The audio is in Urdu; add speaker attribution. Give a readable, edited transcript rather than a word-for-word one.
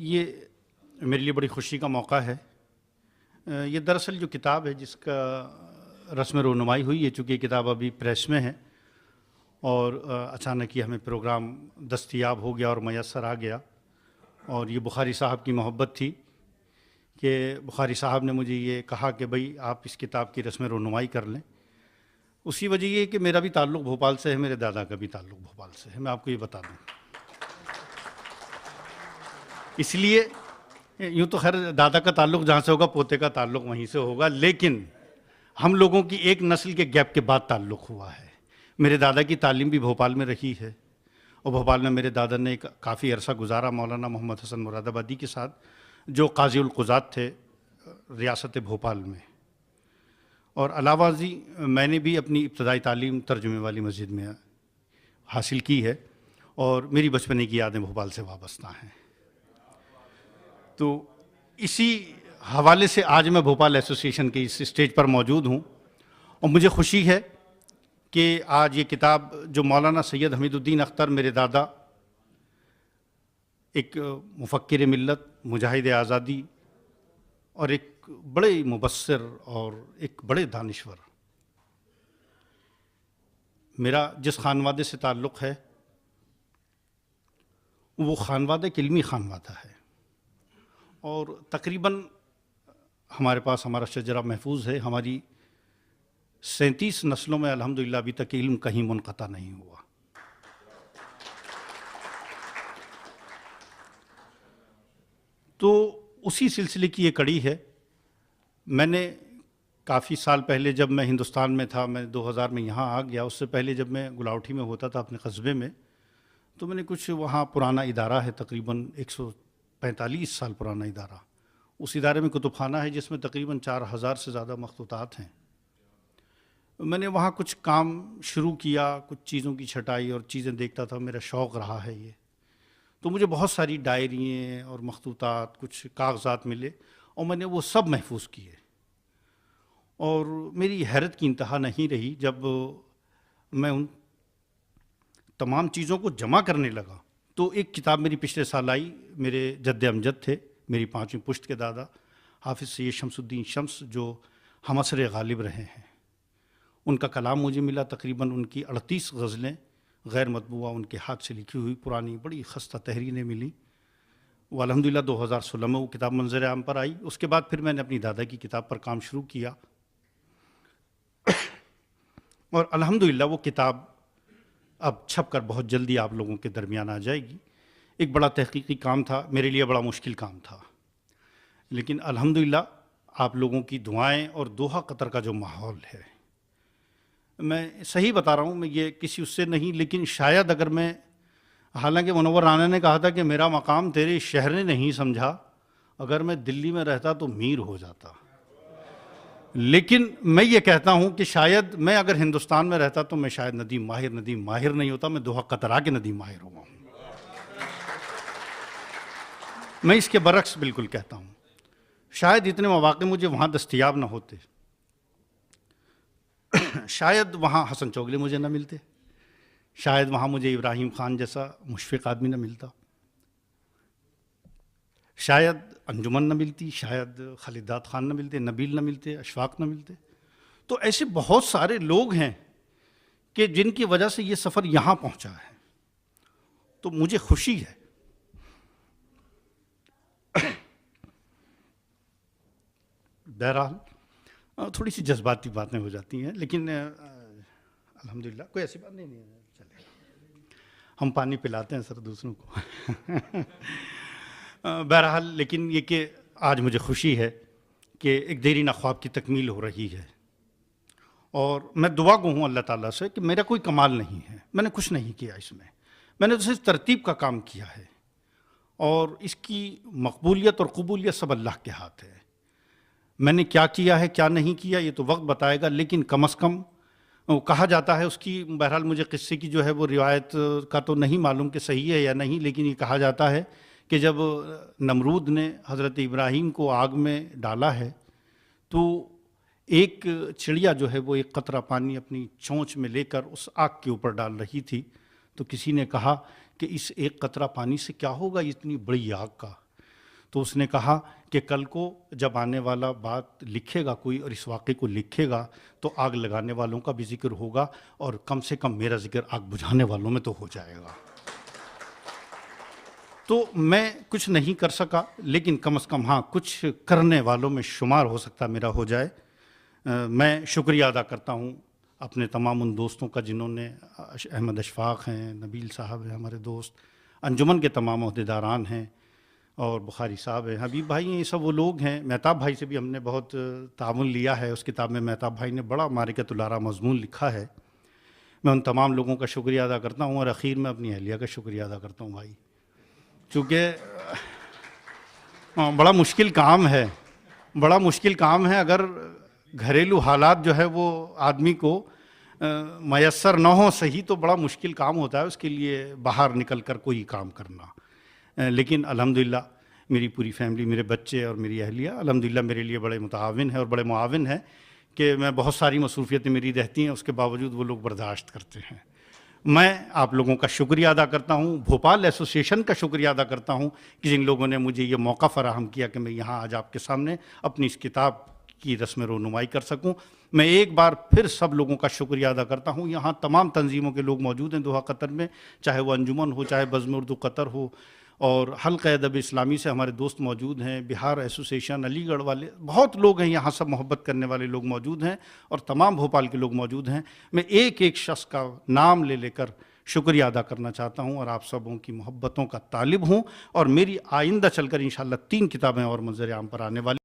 Speaker 1: یہ میرے لیے بڑی خوشی کا موقع ہے۔ یہ دراصل جو کتاب ہے جس کا رسم رونمائی ہوئی ہے، چونکہ یہ کتاب ابھی پریس میں ہے اور اچانک یہ ہمیں پروگرام دستیاب ہو گیا اور میسر آ گیا، اور یہ بخاری صاحب کی محبت تھی کہ بخاری صاحب نے مجھے یہ کہا کہ بھئی آپ اس کتاب کی رسم رونمائی کر لیں۔ اسی وجہ یہ کہ میرا بھی تعلق بھوپال سے ہے، میرے دادا کا بھی تعلق بھوپال سے ہے، میں آپ کو یہ بتا دوں۔ اس لیے یوں تو خیر دادا کا تعلق جہاں سے ہوگا پوتے کا تعلق وہیں سے ہوگا، لیکن ہم لوگوں کی ایک نسل کے گیپ کے بعد تعلق ہوا ہے۔ میرے دادا کی تعلیم بھی بھوپال میں رہی ہے، اور بھوپال میں میرے دادا نے ایک کافی عرصہ گزارا مولانا محمد حسن مراد آبادی کے ساتھ، جو قاضی القضات تھے ریاست بھوپال میں۔ اور علاوہ ازیں میں نے بھی اپنی ابتدائی تعلیم ترجمے والی مسجد میں حاصل کی ہے، اور میری بچپنے کی یادیں بھوپال سے وابستہ ہیں۔ تو اسی حوالے سے آج میں بھوپال ایسوسی ایشن کے اس اسٹیج پر موجود ہوں، اور مجھے خوشی ہے کہ آج یہ کتاب جو مولانا سید حمید الدین اختر میرے دادا، ایک مفکر ملت، مجاہد آزادی اور ایک بڑے مبصر اور ایک بڑے دانشور، میرا جس خانوادے سے تعلق ہے وہ خانوادہ ایک علمی خانوادہ ہے، اور تقریباً ہمارے پاس ہمارا شجرہ محفوظ ہے۔ ہماری 37 نسلوں میں الحمدللہ ابھی تک علم کہیں منقطع نہیں ہوا۔ تو اسی سلسلے کی یہ کڑی ہے۔ میں نے کافی سال پہلے جب میں ہندوستان میں تھا، میں 2000 میں یہاں آ گیا، اس سے پہلے جب میں گلاوٹھی میں ہوتا تھا اپنے قصبے میں، تو میں نے کچھ وہاں پرانا ادارہ ہے، تقریباً 145 سال پرانا ادارہ، اس ادارے میں کتب خانہ ہے جس میں تقریباً 4000 سے زیادہ مخطوطات ہیں۔ میں نے وہاں کچھ کام شروع کیا، کچھ چیزوں کی چھٹائی اور چیزیں دیکھتا تھا، میرا شوق رہا ہے یہ۔ تو مجھے بہت ساری ڈائرییں اور مخطوطات، کچھ کاغذات ملے، اور میں نے وہ سب محفوظ کیے، اور میری حیرت کی انتہا نہیں رہی جب میں ان تمام چیزوں کو جمع کرنے لگا۔ تو ایک کتاب میری پچھلے سال آئی، میرے جد امجد تھے، میری 5ویں پشت کے دادا حافظ سید شمس الدین شمس، جو ہم عصر غالب رہے ہیں، ان کا کلام مجھے ملا، تقریباً ان کی 38 غزلیں غیر مطبوعہ ان کے ہاتھ سے لکھی ہوئی پرانی بڑی خستہ تحریریں ملی۔ وہ الحمدللہ 2016 میں وہ کتاب منظر عام پر آئی۔ اس کے بعد پھر میں نے اپنی دادا کی کتاب پر کام شروع کیا، اور الحمدللہ وہ کتاب اب چھپ کر بہت جلدی آپ لوگوں کے درمیان آ جائے گی۔ ایک بڑا تحقیقی کام تھا، میرے لیے بڑا مشکل کام تھا، لیکن الحمدللہ آپ لوگوں کی دعائیں اور دوحہ قطر کا جو ماحول ہے، میں صحیح بتا رہا ہوں، میں یہ کسی اس سے نہیں، لیکن شاید اگر میں، حالانکہ منور رانا نے کہا تھا کہ میرا مقام تیرے شہر نے نہیں سمجھا، اگر میں دلی میں رہتا تو میر ہو جاتا، لیکن میں یہ کہتا ہوں کہ شاید میں اگر ہندوستان میں رہتا تو میں شاید ندیم ماہر نہیں ہوتا، میں دوحہ قطر آ کے ندیم ماہر ہوا ہوں۔ میں اس کے برعکس بالکل کہتا ہوں، شاید اتنے مواقع مجھے وہاں دستیاب نہ ہوتے، شاید وہاں حسن چوغلے مجھے نہ ملتے، شاید وہاں مجھے ابراہیم خان جیسا مشفق آدمی نہ ملتا، شاید انجمن نہ ملتی، شاید خالدات خان نہ ملتے، نبیل نہ ملتے، اشفاق نہ ملتے۔ تو ایسے بہت سارے لوگ ہیں کہ جن کی وجہ سے یہ سفر یہاں پہنچا ہے، تو مجھے خوشی ہے۔ بہرحال تھوڑی سی جذباتی باتیں ہو جاتی ہیں، لیکن الحمدللہ کوئی ایسی بات نہیں ہے، چلے ہم پانی پلاتے ہیں سر دوسروں کو۔ بہرحال لیکن یہ کہ آج مجھے خوشی ہے کہ ایک دیرینہ خواب کی تکمیل ہو رہی ہے، اور میں دعا گو ہوں اللہ تعالیٰ سے کہ میرا کوئی کمال نہیں ہے، میں نے کچھ نہیں کیا اس میں نے تو صرف ترتیب کا کام کیا ہے، اور اس کی مقبولیت اور قبولیت سب اللہ کے ہاتھ ہے۔ میں نے کیا کیا ہے کیا نہیں کیا یہ تو وقت بتائے گا، لیکن کم از کم کہا جاتا ہے اس کی، بہرحال مجھے قصے کی جو ہے وہ روایت کا تو نہیں معلوم کہ صحیح ہے یا نہیں، لیکن یہ کہا جاتا ہے کہ جب نمرود نے حضرت ابراہیم کو آگ میں ڈالا ہے تو ایک چڑیا جو ہے وہ ایک قطرہ پانی اپنی چونچ میں لے کر اس آگ کے اوپر ڈال رہی تھی، تو کسی نے کہا کہ اس ایک قطرہ پانی سے کیا ہوگا اتنی بڑی آگ کا؟ تو اس نے کہا کہ کل کو جب آنے والا بات لکھے گا کوئی اور اس واقعے کو لکھے گا تو آگ لگانے والوں کا بھی ذکر ہوگا اور کم سے کم میرا ذکر آگ بجھانے والوں میں تو ہو جائے گا۔ تو میں کچھ نہیں کر سکا، لیکن کم از کم ہاں کچھ کرنے والوں میں شمار ہو سکتا میرا ہو جائے۔ میں شکریہ ادا کرتا ہوں اپنے تمام ان دوستوں کا جنہوں نے، احمد اشفاق ہیں، نبیل صاحب ہیں ہمارے دوست، انجمن کے تمام عہدیداران ہیں، اور بخاری صاحب ہیں، حبیب بھائی ہیں، یہ سب وہ لوگ ہیں۔ مہتاب بھائی سے بھی ہم نے بہت تعاون لیا ہے، اس کتاب میں مہتاب بھائی نے بڑا معرکۃ الآراء مضمون لکھا ہے۔ میں ان تمام لوگوں کا شکریہ ادا کرتا ہوں، اور اخیر میں اپنی اہلیہ کا شکریہ ادا کرتا ہوں بھائی، چونکہ بڑا مشکل کام ہے، بڑا مشکل کام ہے۔ اگر گھریلو حالات جو ہے وہ آدمی کو میسر نہ ہو صحیح تو بڑا مشکل کام ہوتا ہے اس کے لیے باہر نکل کر کوئی کام کرنا۔ لیکن الحمدللہ میری پوری فیملی، میرے بچے اور میری اہلیہ الحمدللہ میرے لیے بڑے متعاون ہیں اور بڑے معاون ہیں کہ میں بہت ساری مصروفیتیں میری رہتی ہیں، اس کے باوجود وہ لوگ برداشت کرتے ہیں۔ میں آپ لوگوں کا شکریہ ادا کرتا ہوں، بھوپال ایسوسیشن کا شکریہ ادا کرتا ہوں کہ جن لوگوں نے مجھے یہ موقع فراہم کیا کہ میں یہاں آج آپ کے سامنے اپنی اس کتاب کی رسم رونمائی کر سکوں۔ میں ایک بار پھر سب لوگوں کا شکریہ ادا کرتا ہوں۔ یہاں تمام تنظیموں کے لوگ موجود ہیں دوحہ قطر میں، چاہے وہ انجمن ہو، چاہے بزم اردو قطر ہو، اور حلقہ ادب اسلامی سے ہمارے دوست موجود ہیں، بہار ایسوسیشن، علی گڑھ والے، بہت لوگ ہیں یہاں، سب محبت کرنے والے لوگ موجود ہیں، اور تمام بھوپال کے لوگ موجود ہیں۔ میں ایک ایک شخص کا نام لے لے کر شکریہ ادا کرنا چاہتا ہوں، اور آپ سبوں کی محبتوں کا طالب ہوں، اور میری آئندہ چل کر انشاءاللہ 3 کتابیں اور منظر عام پر آنے والی